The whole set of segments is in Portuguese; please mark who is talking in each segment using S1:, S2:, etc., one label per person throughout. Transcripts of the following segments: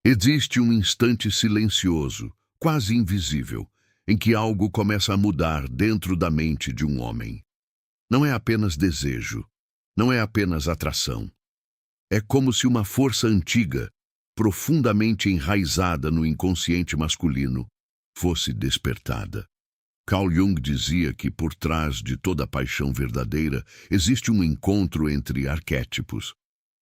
S1: Existe um instante silencioso, quase invisível, em que algo começa a mudar dentro da mente de um homem. Não é apenas desejo, não é apenas atração. É como se uma força antiga, profundamente enraizada no inconsciente masculino, fosse despertada. Carl Jung dizia que por trás de toda paixão verdadeira existe um encontro entre arquétipos.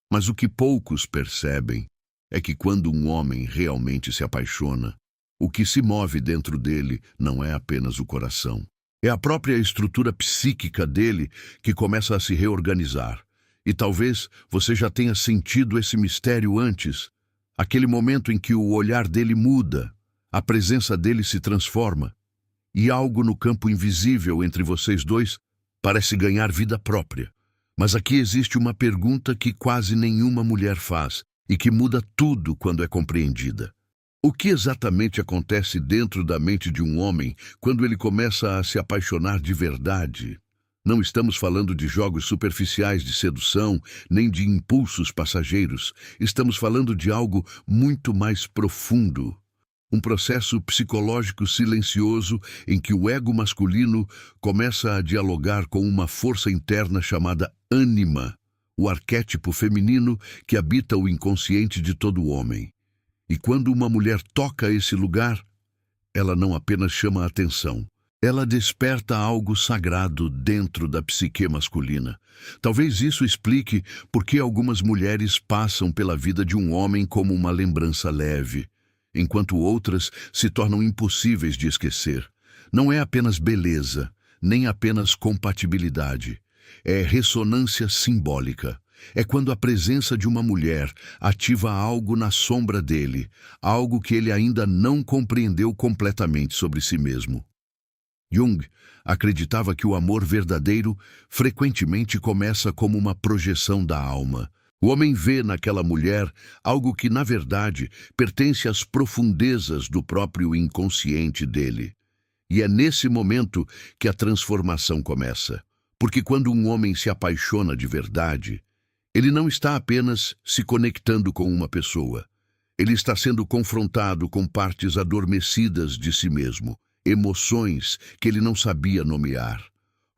S1: Mas o que poucos percebem é que quando um homem realmente se apaixona, o que se move dentro dele não é apenas o coração. É a própria estrutura psíquica dele que começa a se reorganizar. E talvez você já tenha sentido esse mistério antes, aquele momento em que o olhar dele muda, a presença dele se transforma, e algo no campo invisível entre vocês dois parece ganhar vida própria. Mas aqui existe uma pergunta que quase nenhuma mulher faz e que muda tudo quando é compreendida. O que exatamente acontece dentro da mente de um homem quando ele começa a se apaixonar de verdade? Não estamos falando de jogos superficiais de sedução, nem de impulsos passageiros. Estamos falando de algo muito mais profundo. Um processo psicológico silencioso em que o ego masculino começa a dialogar com uma força interna chamada ânima, o arquétipo feminino que habita o inconsciente de todo homem. E quando uma mulher toca esse lugar, ela não apenas chama a atenção, ela desperta algo sagrado dentro da psique masculina. Talvez isso explique por que algumas mulheres passam pela vida de um homem como uma lembrança leve, enquanto outras se tornam impossíveis de esquecer. Não é apenas beleza, nem apenas compatibilidade. É ressonância simbólica. É quando a presença de uma mulher ativa algo na sombra dele, algo que ele ainda não compreendeu completamente sobre si mesmo. Jung acreditava que o amor verdadeiro frequentemente começa como uma projeção da alma. O homem vê naquela mulher algo que, na verdade, pertence às profundezas do próprio inconsciente dele. E é nesse momento que a transformação começa. Porque quando um homem se apaixona de verdade, ele não está apenas se conectando com uma pessoa. Ele está sendo confrontado com partes adormecidas de si mesmo, emoções que ele não sabia nomear,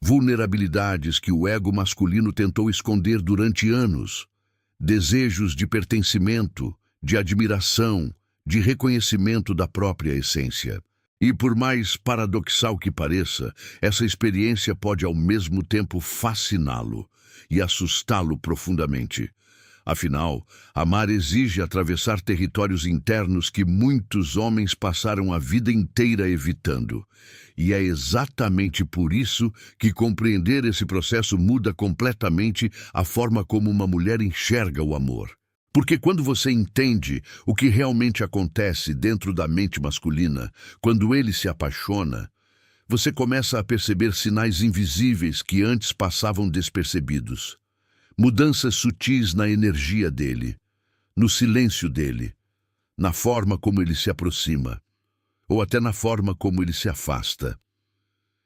S1: vulnerabilidades que o ego masculino tentou esconder durante anos, desejos de pertencimento, de admiração, de reconhecimento da própria essência. E por mais paradoxal que pareça, essa experiência pode ao mesmo tempo fasciná-lo e assustá-lo profundamente. Afinal, amar exige atravessar territórios internos que muitos homens passaram a vida inteira evitando. E é exatamente por isso que compreender esse processo muda completamente a forma como uma mulher enxerga o amor. Porque quando você entende o que realmente acontece dentro da mente masculina, quando ele se apaixona, você começa a perceber sinais invisíveis que antes passavam despercebidos. Mudanças sutis na energia dele, no silêncio dele, na forma como ele se aproxima, ou até na forma como ele se afasta.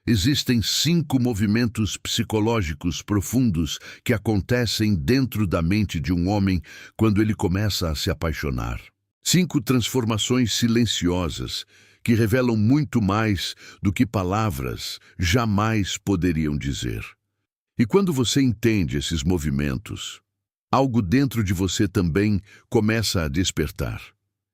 S1: Existem 5 movimentos psicológicos profundos que acontecem dentro da mente de um homem quando ele começa a se apaixonar. 5 transformações silenciosas que revelam muito mais do que palavras jamais poderiam dizer. E quando você entende esses movimentos, algo dentro de você também começa a despertar.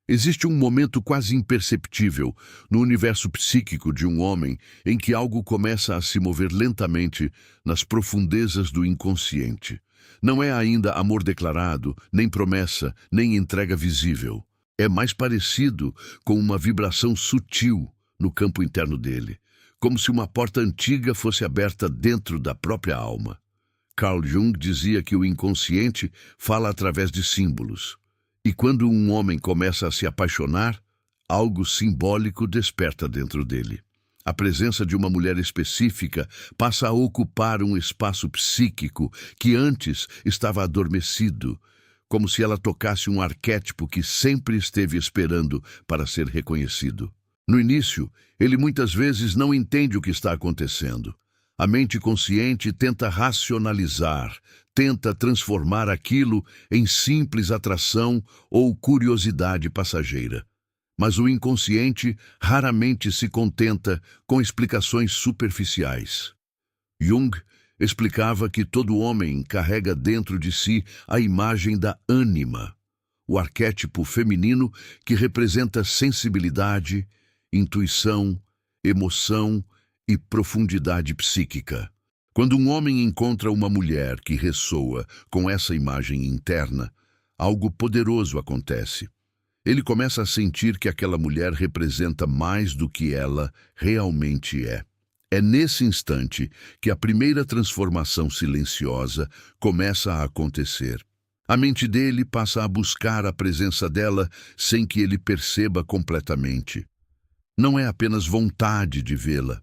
S1: Existe um momento quase imperceptível no universo psíquico de um homem em que algo começa a se mover lentamente nas profundezas do inconsciente. Não é ainda amor declarado, nem promessa, nem entrega visível. É mais parecido com uma vibração sutil no campo interno dele, como se uma porta antiga fosse aberta dentro da própria alma. Carl Jung dizia que o inconsciente fala através de símbolos. E quando um homem começa a se apaixonar, algo simbólico desperta dentro dele. A presença de uma mulher específica passa a ocupar um espaço psíquico que antes estava adormecido, como se ela tocasse um arquétipo que sempre esteve esperando para ser reconhecido. No início, ele muitas vezes não entende o que está acontecendo. A mente consciente tenta racionalizar, tenta transformar aquilo em simples atração ou curiosidade passageira. Mas o inconsciente raramente se contenta com explicações superficiais. Jung explicava que todo homem carrega dentro de si a imagem da ânima, o arquétipo feminino que representa sensibilidade, intuição, emoção e profundidade psíquica. Quando um homem encontra uma mulher que ressoa com essa imagem interna, algo poderoso acontece. Ele começa a sentir que aquela mulher representa mais do que ela realmente é. É nesse instante que a primeira transformação silenciosa começa a acontecer. A mente dele passa a buscar a presença dela sem que ele perceba completamente. Não é apenas vontade de vê-la.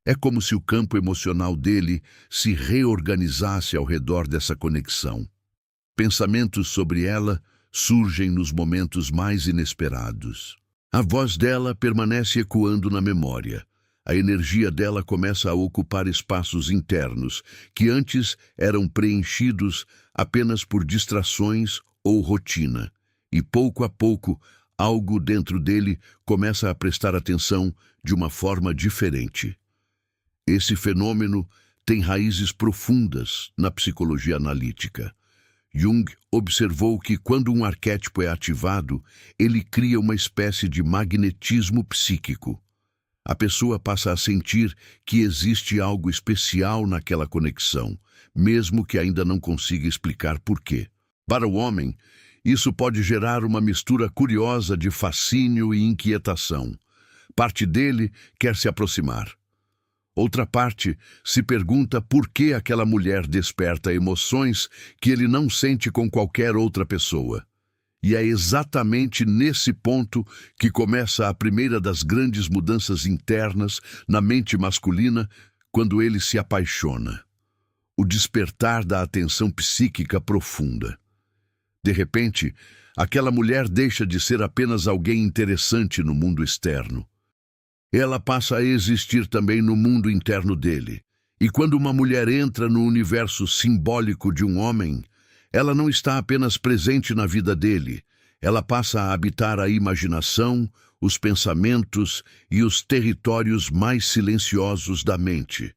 S1: É como se o campo emocional dele se reorganizasse ao redor dessa conexão. Pensamentos sobre ela surgem nos momentos mais inesperados. A voz dela permanece ecoando na memória. A energia dela começa a ocupar espaços internos que antes eram preenchidos apenas por distrações ou rotina. E pouco a pouco, algo dentro dele começa a prestar atenção de uma forma diferente. Esse fenômeno tem raízes profundas na psicologia analítica. Jung observou que quando um arquétipo é ativado, ele cria uma espécie de magnetismo psíquico. A pessoa passa a sentir que existe algo especial naquela conexão, mesmo que ainda não consiga explicar por quê. Para o homem, isso pode gerar uma mistura curiosa de fascínio e inquietação. Parte dele quer se aproximar. Outra parte se pergunta por que aquela mulher desperta emoções que ele não sente com qualquer outra pessoa. E é exatamente nesse ponto que começa a primeira das grandes mudanças internas na mente masculina quando ele se apaixona. O despertar da atenção psíquica profunda. De repente, aquela mulher deixa de ser apenas alguém interessante no mundo externo. Ela passa a existir também no mundo interno dele. E quando uma mulher entra no universo simbólico de um homem, ela não está apenas presente na vida dele, ela passa a habitar a imaginação, os pensamentos e os territórios mais silenciosos da mente.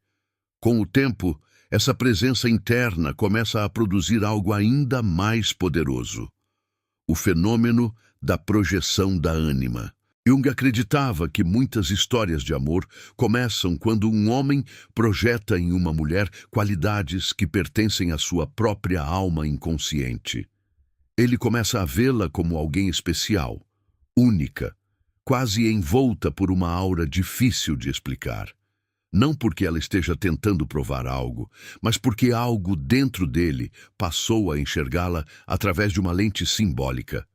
S1: Com o tempo, essa presença interna começa a produzir algo ainda mais poderoso: o fenômeno da projeção da ânima. Jung acreditava que muitas histórias de amor começam quando um homem projeta em uma mulher qualidades que pertencem à sua própria alma inconsciente. Ele começa a vê-la como alguém especial, única, quase envolta por uma aura difícil de explicar. Não porque ela esteja tentando provar algo, mas porque algo dentro dele passou a enxergá-la através de uma lente simbólica.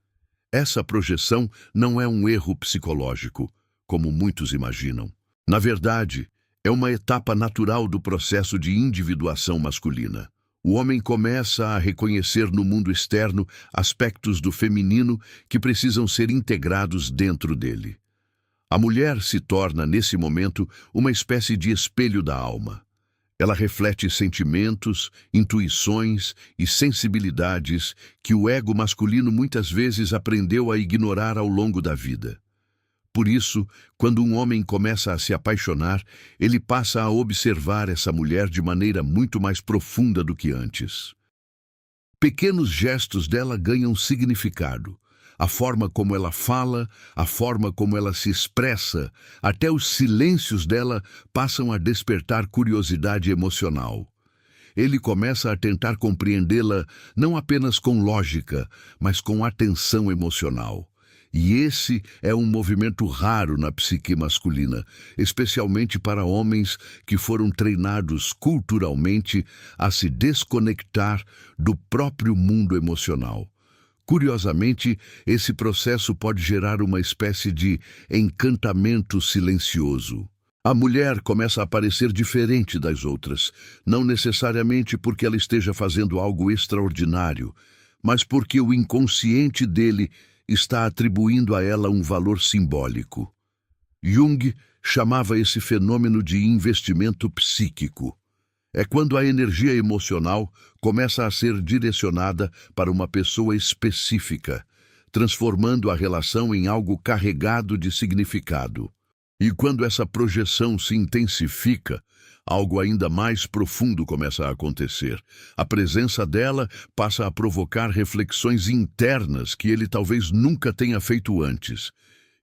S1: Essa projeção não é um erro psicológico, como muitos imaginam. Na verdade, é uma etapa natural do processo de individuação masculina. O homem começa a reconhecer no mundo externo aspectos do feminino que precisam ser integrados dentro dele. A mulher se torna, nesse momento, uma espécie de espelho da alma. Ela reflete sentimentos, intuições e sensibilidades que o ego masculino muitas vezes aprendeu a ignorar ao longo da vida. Por isso, quando um homem começa a se apaixonar, ele passa a observar essa mulher de maneira muito mais profunda do que antes. Pequenos gestos dela ganham significado. A forma como ela fala, a forma como ela se expressa, até os silêncios dela passam a despertar curiosidade emocional. Ele começa a tentar compreendê-la não apenas com lógica, mas com atenção emocional. E esse é um movimento raro na psique masculina, especialmente para homens que foram treinados culturalmente a se desconectar do próprio mundo emocional. Curiosamente, esse processo pode gerar uma espécie de encantamento silencioso. A mulher começa a parecer diferente das outras, não necessariamente porque ela esteja fazendo algo extraordinário, mas porque o inconsciente dele está atribuindo a ela um valor simbólico. Jung chamava esse fenômeno de investimento psíquico. É quando a energia emocional começa a ser direcionada para uma pessoa específica, transformando a relação em algo carregado de significado. E quando essa projeção se intensifica, algo ainda mais profundo começa a acontecer. A presença dela passa a provocar reflexões internas que ele talvez nunca tenha feito antes.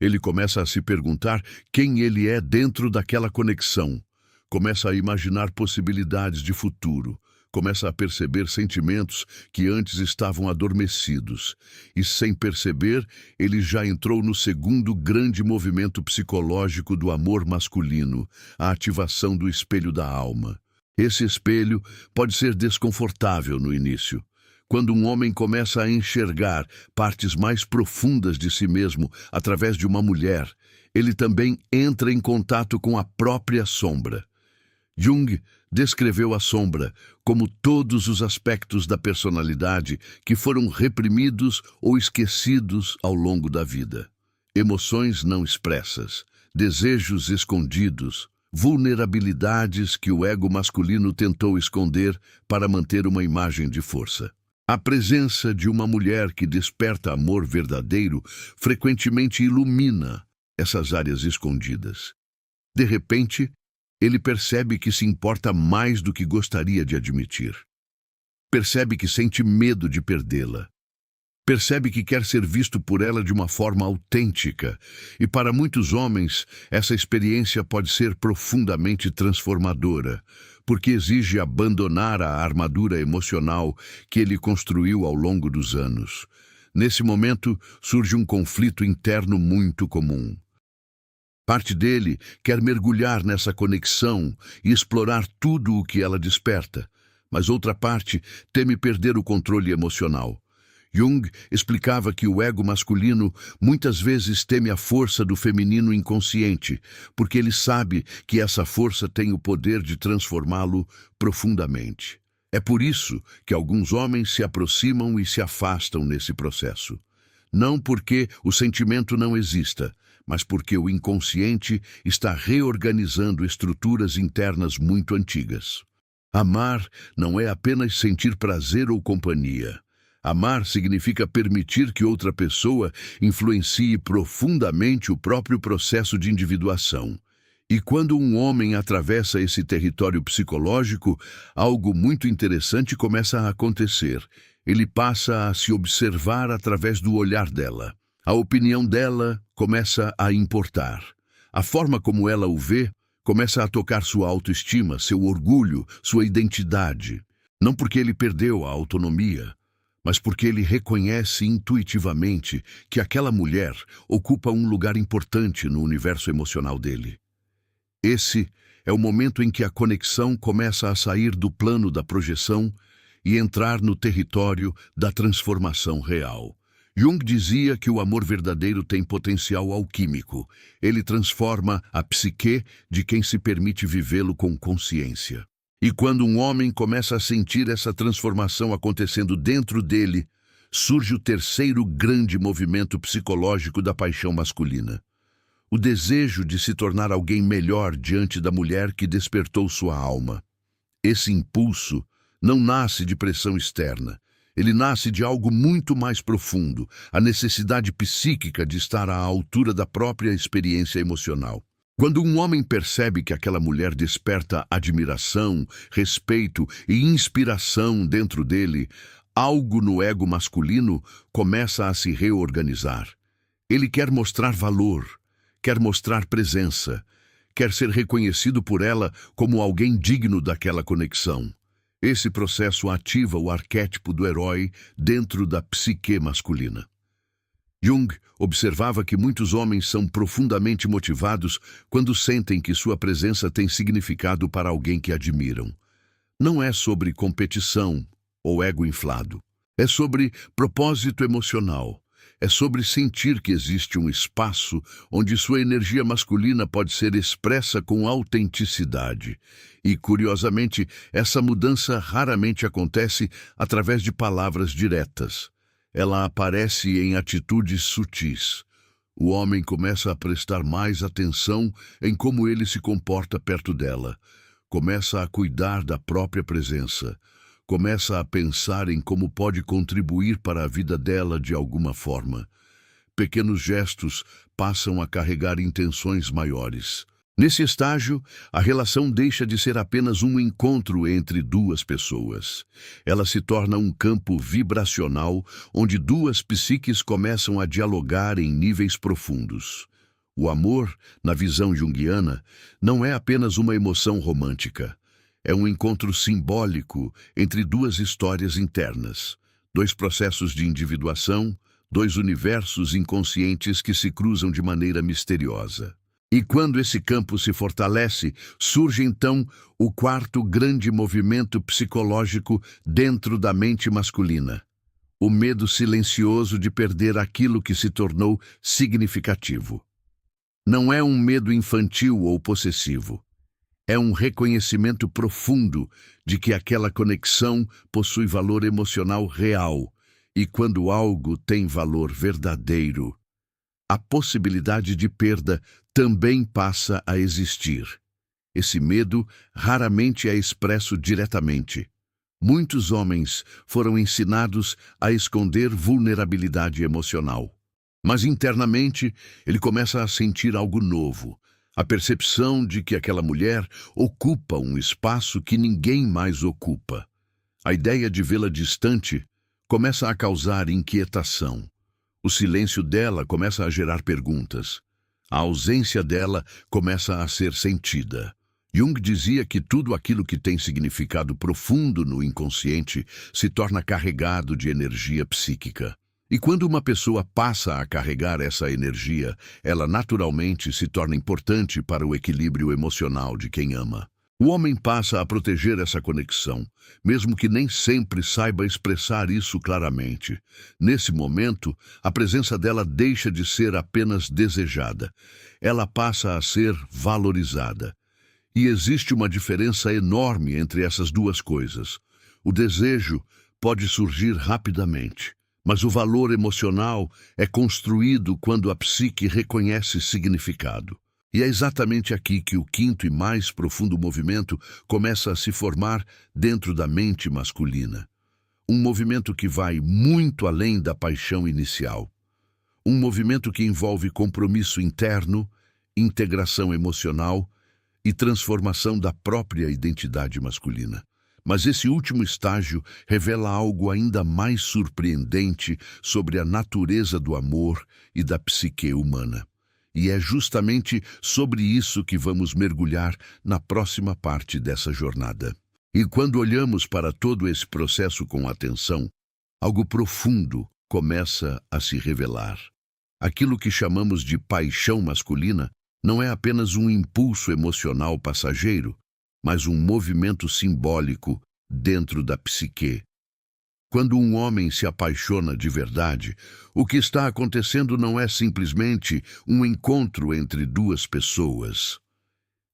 S1: Ele começa a se perguntar quem ele é dentro daquela conexão. Começa a imaginar possibilidades de futuro. Começa a perceber sentimentos que antes estavam adormecidos. E, sem perceber, ele já entrou no segundo grande movimento psicológico do amor masculino, a ativação do espelho da alma. Esse espelho pode ser desconfortável no início. Quando um homem começa a enxergar partes mais profundas de si mesmo através de uma mulher, ele também entra em contato com a própria sombra. Jung descreveu a sombra como todos os aspectos da personalidade que foram reprimidos ou esquecidos ao longo da vida. Emoções não expressas, desejos escondidos, vulnerabilidades que o ego masculino tentou esconder para manter uma imagem de força. A presença de uma mulher que desperta amor verdadeiro frequentemente ilumina essas áreas escondidas. De repente, ele percebe que se importa mais do que gostaria de admitir. Percebe que sente medo de perdê-la. Percebe que quer ser visto por ela de uma forma autêntica. E para muitos homens, essa experiência pode ser profundamente transformadora, porque exige abandonar a armadura emocional que ele construiu ao longo dos anos. Nesse momento, surge um conflito interno muito comum. Parte dele quer mergulhar nessa conexão e explorar tudo o que ela desperta, mas outra parte teme perder o controle emocional. Jung explicava que o ego masculino muitas vezes teme a força do feminino inconsciente, porque ele sabe que essa força tem o poder de transformá-lo profundamente. É por isso que alguns homens se aproximam e se afastam nesse processo. Não porque o sentimento não exista, mas porque o inconsciente está reorganizando estruturas internas muito antigas. Amar não é apenas sentir prazer ou companhia. Amar significa permitir que outra pessoa influencie profundamente o próprio processo de individuação. E quando um homem atravessa esse território psicológico, algo muito interessante começa a acontecer. Ele passa a se observar através do olhar dela. A opinião dela começa a importar. A forma como ela o vê começa a tocar sua autoestima, seu orgulho, sua identidade. Não porque ele perdeu a autonomia, mas porque ele reconhece intuitivamente que aquela mulher ocupa um lugar importante no universo emocional dele. Esse é o momento em que a conexão começa a sair do plano da projeção e entrar no território da transformação real. Jung dizia que o amor verdadeiro tem potencial alquímico. Ele transforma a psique de quem se permite vivê-lo com consciência. E quando um homem começa a sentir essa transformação acontecendo dentro dele, surge o terceiro grande movimento psicológico da paixão masculina. O desejo de se tornar alguém melhor diante da mulher que despertou sua alma. Esse impulso não nasce de pressão externa. Ele nasce de algo muito mais profundo, a necessidade psíquica de estar à altura da própria experiência emocional. Quando um homem percebe que aquela mulher desperta admiração, respeito e inspiração dentro dele, algo no ego masculino começa a se reorganizar. Ele quer mostrar valor, quer mostrar presença, quer ser reconhecido por ela como alguém digno daquela conexão. Esse processo ativa o arquétipo do herói dentro da psique masculina. Jung observava que muitos homens são profundamente motivados quando sentem que sua presença tem significado para alguém que admiram. Não é sobre competição ou ego inflado. É sobre propósito emocional. É sobre sentir que existe um espaço onde sua energia masculina pode ser expressa com autenticidade. E, curiosamente, essa mudança raramente acontece através de palavras diretas. Ela aparece em atitudes sutis. O homem começa a prestar mais atenção em como ele se comporta perto dela, começa a cuidar da própria presença, começa a pensar em como pode contribuir para a vida dela de alguma forma. Pequenos gestos passam a carregar intenções maiores. Nesse estágio, a relação deixa de ser apenas um encontro entre duas pessoas. Ela se torna um campo vibracional onde duas psiques começam a dialogar em níveis profundos. O amor, na visão junguiana, não é apenas uma emoção romântica. É um encontro simbólico entre duas histórias internas, dois processos de individuação, dois universos inconscientes que se cruzam de maneira misteriosa. E quando esse campo se fortalece, surge então o quarto grande movimento psicológico dentro da mente masculina: o medo silencioso de perder aquilo que se tornou significativo. Não é um medo infantil ou possessivo. É um reconhecimento profundo de que aquela conexão possui valor emocional real, e quando algo tem valor verdadeiro, a possibilidade de perda também passa a existir. Esse medo raramente é expresso diretamente. Muitos homens foram ensinados a esconder vulnerabilidade emocional. Mas internamente, ele começa a sentir algo novo. A percepção de que aquela mulher ocupa um espaço que ninguém mais ocupa. A ideia de vê-la distante começa a causar inquietação. O silêncio dela começa a gerar perguntas. A ausência dela começa a ser sentida. Jung dizia que tudo aquilo que tem significado profundo no inconsciente se torna carregado de energia psíquica. E quando uma pessoa passa a carregar essa energia, ela naturalmente se torna importante para o equilíbrio emocional de quem ama. O homem passa a proteger essa conexão, mesmo que nem sempre saiba expressar isso claramente. Nesse momento, a presença dela deixa de ser apenas desejada. Ela passa a ser valorizada. E existe uma diferença enorme entre essas duas coisas. O desejo pode surgir rapidamente, mas o valor emocional é construído quando a psique reconhece significado. E é exatamente aqui que o quinto e mais profundo movimento começa a se formar dentro da mente masculina. Um movimento que vai muito além da paixão inicial. Um movimento que envolve compromisso interno, integração emocional e transformação da própria identidade masculina. Mas esse último estágio revela algo ainda mais surpreendente sobre a natureza do amor e da psique humana. E é justamente sobre isso que vamos mergulhar na próxima parte dessa jornada. E quando olhamos para todo esse processo com atenção, algo profundo começa a se revelar. Aquilo que chamamos de paixão masculina não é apenas um impulso emocional passageiro, mas um movimento simbólico dentro da psique. Quando um homem se apaixona de verdade, o que está acontecendo não é simplesmente um encontro entre duas pessoas.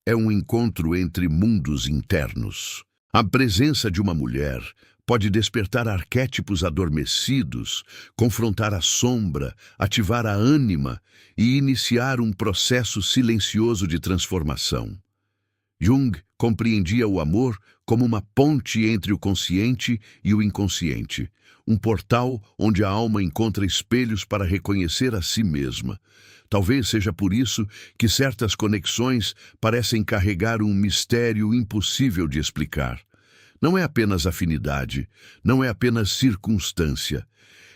S1: É um encontro entre mundos internos. A presença de uma mulher pode despertar arquétipos adormecidos, confrontar a sombra, ativar a ânima e iniciar um processo silencioso de transformação. Jung compreendia o amor como uma ponte entre o consciente e o inconsciente, um portal onde a alma encontra espelhos para reconhecer a si mesma. Talvez seja por isso que certas conexões parecem carregar um mistério impossível de explicar. Não é apenas afinidade, não é apenas circunstância,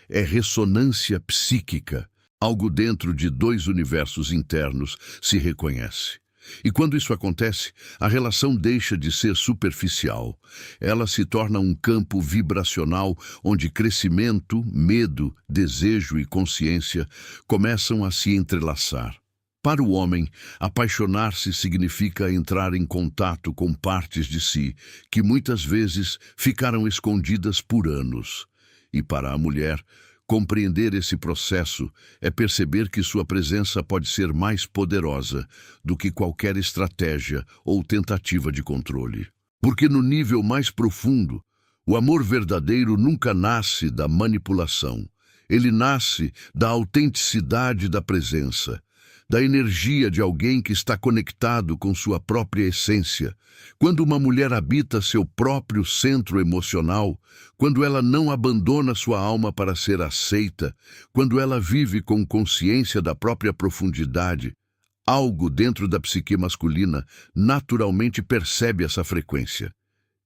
S1: é ressonância psíquica. Algo dentro de dois universos internos se reconhece. E quando isso acontece, a relação deixa de ser superficial. Ela se torna um campo vibracional onde crescimento, medo, desejo e consciência começam a se entrelaçar. Para o homem, apaixonar-se significa entrar em contato com partes de si que muitas vezes ficaram escondidas por anos. E para a mulher, compreender esse processo é perceber que sua presença pode ser mais poderosa do que qualquer estratégia ou tentativa de controle. Porque no nível mais profundo, o amor verdadeiro nunca nasce da manipulação. Ele nasce da autenticidade da presença. da energia de alguém que está conectado com sua própria essência. Quando uma mulher habita seu próprio centro emocional, quando ela não abandona sua alma para ser aceita, quando ela vive com consciência da própria profundidade, algo dentro da psique masculina naturalmente percebe essa frequência.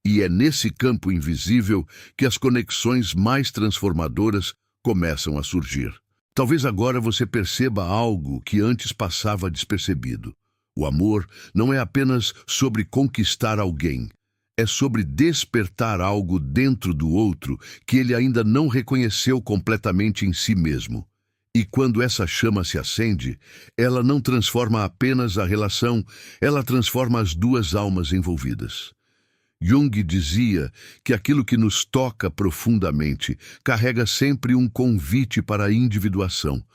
S1: E é nesse campo invisível que as conexões mais transformadoras começam a surgir. Talvez agora você perceba algo que antes passava despercebido. O amor não é apenas sobre conquistar alguém, é sobre despertar algo dentro do outro que ele ainda não reconheceu completamente em si mesmo. E quando essa chama se acende, ela não transforma apenas a relação, ela transforma as duas almas envolvidas. Jung dizia que aquilo que nos toca profundamente carrega sempre um convite para a individuação,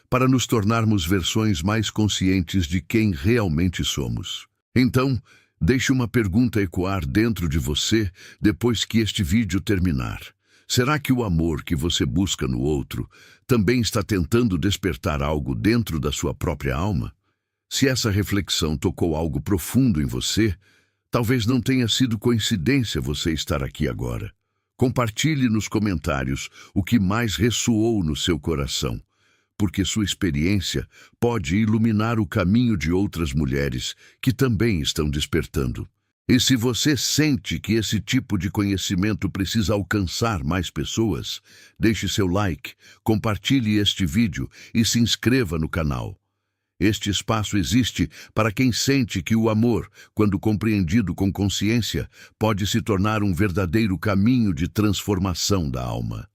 S1: para nos tornarmos versões mais conscientes de quem realmente somos. Então, deixe uma pergunta ecoar dentro de você depois que este vídeo terminar. Será que o amor que você busca no outro também está tentando despertar algo dentro da sua própria alma? Se essa reflexão tocou algo profundo em você, talvez não tenha sido coincidência você estar aqui agora. Compartilhe nos comentários o que mais ressoou no seu coração, porque sua experiência pode iluminar o caminho de outras mulheres que também estão despertando. E se você sente que esse tipo de conhecimento precisa alcançar mais pessoas, deixe seu like, compartilhe este vídeo e se inscreva no canal. Este espaço existe para quem sente que o amor, quando compreendido com consciência, pode se tornar um verdadeiro caminho de transformação da alma.